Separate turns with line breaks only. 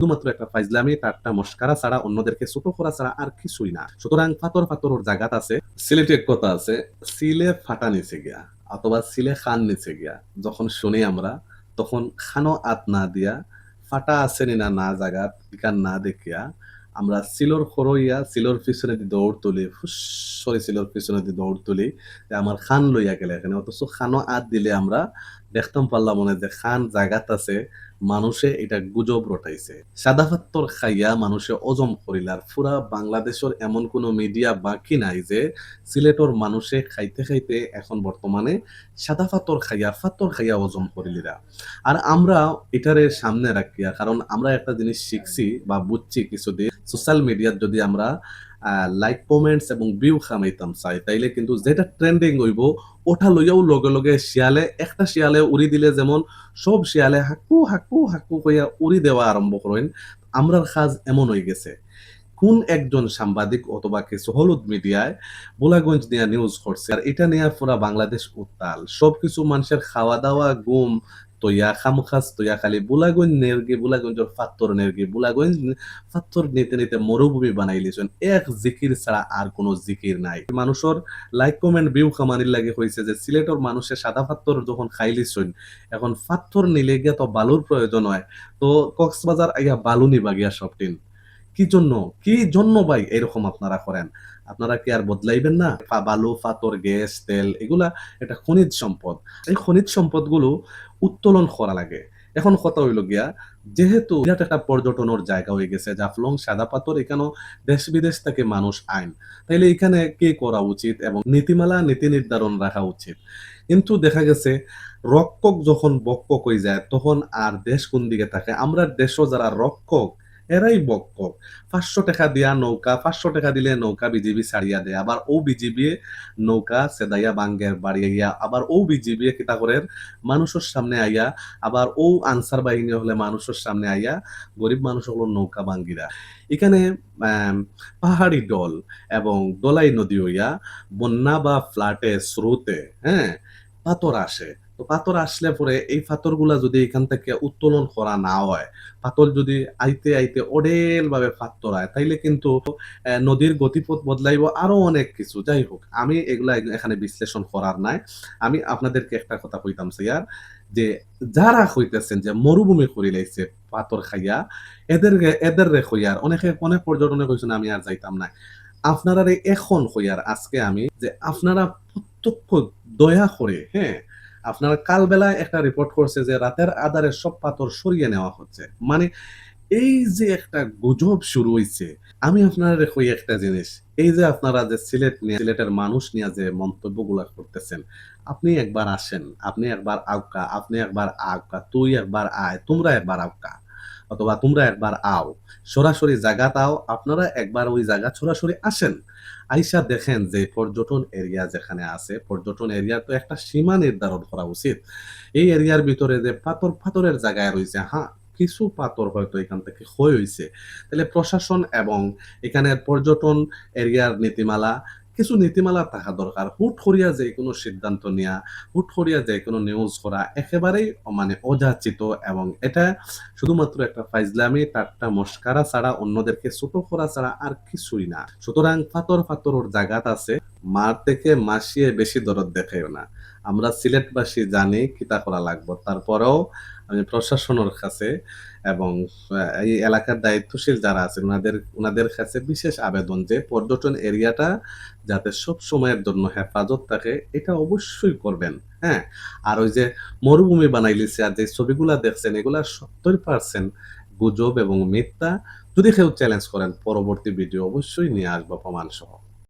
শুধুমাত্র একটা ফাইজলামি ঠাট্টা মশকারা ছাড়া অন্যদেরকে ছোট করা ছাড়া আর কিছুই না। সুতরাং ফাতর ফাতর ওর জায়গাত আছে। সিলেটে এক কথা আছে, সিলে ফাটা নিচে গিয়া অথবা সিলে খান নিচে গিয়া যখন শুনি আমরা তখন খানো আত না দিয়া ফাটা আছে নি না না জাগাত ইকান না দেখিয়া আমরা সিলোর খরইয়া সিলোর পিছনে দিয়ে দৌড় তুলি ফুস করে সিলোর পিছনে দিয়ে দৌড় তুলি যে আমার খান লইয়া গেলে এখানে, অথচ খানো আত দিলে আমরা দেখতাম পারলাম মনে যে খান জাগাত আছে, মানুষে এটা গুজব রটাইছে। সাদা পাত্তর খাইয়া মানুষে অজম করিলার পুরা বাংলাদেশের এমন কোন মিডিয়া বাকি নাই যে সিলেটর মানুষে খাইতে খাইতে এখন বর্তমানে সাদা ফাত্তর খাইয়া অজম করিলিরা। আর আমরা এটারে সামনে রাখিয়া, কারণ আমরা একটা জিনিস শিখছি বা বুঝছি কিছুদিন সোশ্যাল মিডিয়ার যদি আমরা লাইক কমেন্টস এবং ভিউ খামাইতাম চাই তাইলে কিন্তু যেটা ট্রেন্ডিং হইব ওটা লইয়াও লগে লগে শিয়ালে একটা শিয়ালে উড়ি দিলে যেমন সব শিয়ালে হাকু হাকু হাকু কইয়া উড়ি দেওয়া আরম্ভ করেন, আমরার কাজ এমন হয়ে গেছে। কোন একজন সাংবাদিক অথবা কিছু হলুদ মিডিয়ায় বোলাগঞ্জ নিয়ে নিউজ করছে আর এটা নিয়ে পুরা বাংলাদেশ উত্তাল, সবকিছু মানুষের খাওয়া দাওয়া গুম তৈয়া খামখাস তৈয়া খালি বুলাগঞ্জ নেরগি বুলাগঞ্জের ফাত্তর নেরগি বুলাগঞ্জ ফাত্তর নিতে নিতে মরুভূমি বানাই লিছেন। এক জিকির ছাড়া আর কোনো জিকির নাই। মানুষের লাইক কমেন্ট ভিউ খামানির লাগে হয়েছে যে সিলেটের মানুষের সাদা ফাত্তর যখন খাই লিছেন এখন ফাত্তর নিলে গিয়া তো বালুর প্রয়োজন হয়, তো কক্সবাজার আইয়া বালু নিবা গিয়া সবটিন কি জন্য ভাই এরকম আপনারা করেন? আপনারা কি আর বদলাইবেন না? বালু ফাতর গ্যাস তেল এগুলা এটা খনিজ সম্পদ, এই খনিজ সম্পদ গুলো উত্তোলন করা লাগে। এখন কথা হইল গিয়া যেহেতু বিরাট একটা পর্যটনের জায়গা হয়ে গেছে জাফলং সাদা পাথর, এখানেও দেশ বিদেশ থেকে মানুষ আইন, তাইলে এখানে কি করা উচিত এবং নীতিমালা নীতি নির্ধারণ রাখা উচিত। কিন্তু দেখা গেছে রক্ষক যখন বক্ষক হয়ে যায় তখন আর দেশ কোন দিকে থাকে? আমরা দেশও যারা রক্ষক এরাই বক্ষক। 500 টাকা দিয়া নৌকা, 500 টাকা দিলে নৌকা বিজিবি ছাড়িয়া দেয়, আবার ও বিজিবি নৌকা সেদাইয়া বাঙ্গের বাড়ি আইয়া, আবার ও বিজিবি কিতা করে মানুষের সামনে আইয়া, আবার ও আনসার বাহিনী হলে মানুষের সামনে আইয়া গরিব মানুষ হলো নৌকা বাঙ্গিরা। এখানে পাহাড়ি ডল এবং দলাই নদী হইয়া বন্যা বা ফ্লাটে স্রোতে হ্যাঁ পাথর আসে। তো পাথর আসলে পরে এই পাথরগুলা যদি এখান থেকে উত্তোলন করা না হয়, পাথর যদি আইতে আইতে অডেল ভাবে পাথর হয় তাইলে কিন্তু নদীর গতিপথ বদলাইব আরো অনেক কিছু। যাই হোক আমি এগুলা এখানে বিশ্লেষণ করার নাই। আমি আপনাদেরকে একটা কথা কইতাম স্যার যে যারা কইতেছেন যে মরুভূমি করে লাইছে পাথর খাইয়া, এদের রে কইয়ার অনেক পর্যটনে কইছেন আমি আর যাইতাম না। আপনারা এখন কইয়ার আজকে আমি যে আপনারা প্রত্যক্ষ দয়া করে আপনারা কালবেলায় একটা রিপোর্ট করছে যে রাতের আধারে সব পাথর সরিয়ে নেওয়া হচ্ছে। মানে এই যে একটা গুজব শুরু হইছে, আমি আপনারা কই একটা জিনিস, এই যে আপনারা যে সিলেটের মানুষ নিয়ে যে মন্তব্যগুলা করতেছেন, আপনি একবার আসেন, আপনি একবার আউকা, আপনি একবার আউকা, তুই একবার আয়, তোমরা একবার আউকা অথবা তোমরা একবার আও, সরাসরি জায়গাত আও, আপনারা একবার ওই জায়গা সরাসরি আসেন, আইসা দেখেন যে পর্যটন এরিয়া যেখানে আছে, পর্যটন এরিয়ার তো একটা সীমা নির্ধারণ করা উচিত। এই এরিয়ার ভিতরে যে পাথরের জায়গায় রয়েছে, হ্যাঁ কিছু পাথর হয়তো এখান থেকে ক্ষয় হয়েছে, তাহলে প্রশাসন এবং এখানের পর্যটন এরিয়ার নীতিমালা কিছু নীতিমালা থাকা দরকার। হুট করিয়া যে কোনো সিদ্ধান্ত নেওয়া, হুট করিয়া যে কোনো নিউজ করা একেবারেই মানে অযাচিত, এবং এটা শুধুমাত্র একটা ফাইজলামি ঠাট্টা মশকারা ছাড়া অন্যদেরকে ছোট করা ছাড়া আর কিছুই না। সুতরাং ফাতর ওর জায়গাত আছে, মার থেকে মাসিয়ে বেশি দরদ দেখাইও না। আমরা সিলেটবাসী জানি কিতা করা লাগবে, তারপরেও আমি প্রশাসনের কাছে এবং এই এলাকার দায়িত্বশীল যারা আছেন ওনাদের কাছে বিশেষ আবেদন যে পর্যটন এরিয়াটা যাতে সব সময়ের জন্য হেফাজত থাকে এটা অবশ্যই করবেন। হ্যাঁ, আর ওই যে মরুভূমি বানাইলিছে আর যে ছবিগুলা দেখছেন এগুলা 70% গুজব এবং মিথ্যা। যদি কেউ চ্যালেঞ্জ করেন পরবর্তী ভিডিও অবশ্যই নিয়ে আসবো প্রমাণ সহ।